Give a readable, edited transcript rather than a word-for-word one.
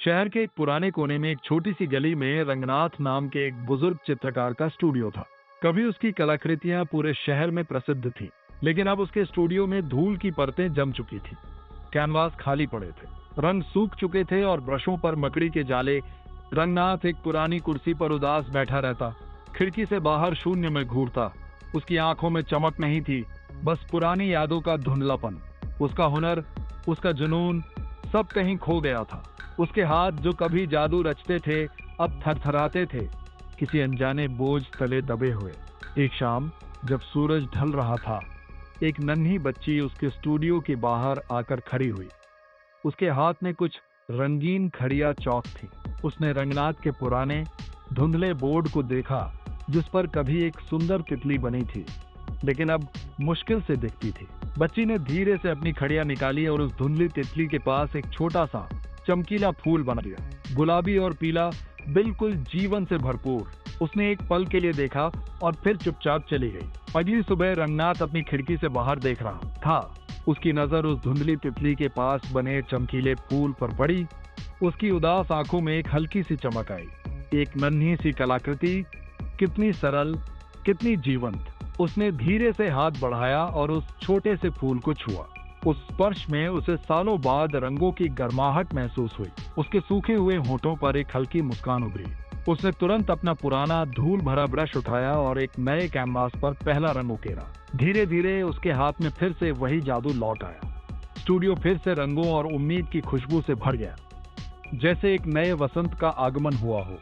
शहर के एक पुराने कोने में एक छोटी सी गली में रंगनाथ नाम के एक बुजुर्ग चित्रकार का स्टूडियो था। कभी उसकी कलाकृतियां पूरे शहर में प्रसिद्ध थी, लेकिन अब उसके स्टूडियो में धूल की परतें जम चुकी थी। कैनवास खाली पड़े थे, रंग सूख चुके थे और ब्रशों पर मकड़ी के जाले। रंगनाथ एक पुरानी कुर्सी पर उदास बैठा रहता, खिड़की से बाहर शून्य में घूरता। उसकी आंखों में चमक नहीं थी, बस पुरानी यादों का धुंधलापन। उसका हुनर, उसका जुनून, सब कहीं खो गया था। उसके हाथ जो कभी जादू रचते थे, अब थरथराते थे, किसी अनजाने बोझ तले दबे हुए। एक शाम जब सूरज ढल रहा था, एक नन्ही बच्ची उसके स्टूडियो के बाहर आकर खड़ी हुई। उसके हाथ में कुछ रंगीन खड़िया चौक थी। उसने रंगनाथ के पुराने धुंधले बोर्ड को देखा, जिस पर कभी एक सुंदर तितली बनी थी, लेकिन अब मुश्किल से दिखती थी। बच्ची ने धीरे से अपनी खड़िया निकाली और उस धुंधली तितली के पास एक छोटा सा चमकीला फूल बना दिया, गुलाबी और पीला, बिल्कुल जीवन से भरपूर। उसने एक पल के लिए देखा और फिर चुपचाप चली गई। अगली सुबह रंगनाथ अपनी खिड़की से बाहर देख रहा था। उसकी नजर उस धुंधली तितली के पास बने चमकीले फूल पर पड़ी। उसकी उदास आंखों में एक हल्की सी चमक आई। एक नन्ही सी कलाकृति, कितनी सरल, कितनी जीवंत। उसने धीरे से हाथ बढ़ाया और उस छोटे से फूल को छुआ। उस स्पर्श में उसे सालों बाद रंगों की गर्माहट महसूस हुई। उसके सूखे हुए होठों पर एक हल्की मुस्कान उभरी। उसने तुरंत अपना पुराना धूल भरा ब्रश उठाया और एक नए कैनवास पर पहला रंग उकेरा। धीरे धीरे उसके हाथ में फिर से वही जादू लौट आया। स्टूडियो फिर से रंगों और उम्मीद की खुशबू से भर गया, जैसे एक नए वसंत का आगमन हुआ हो।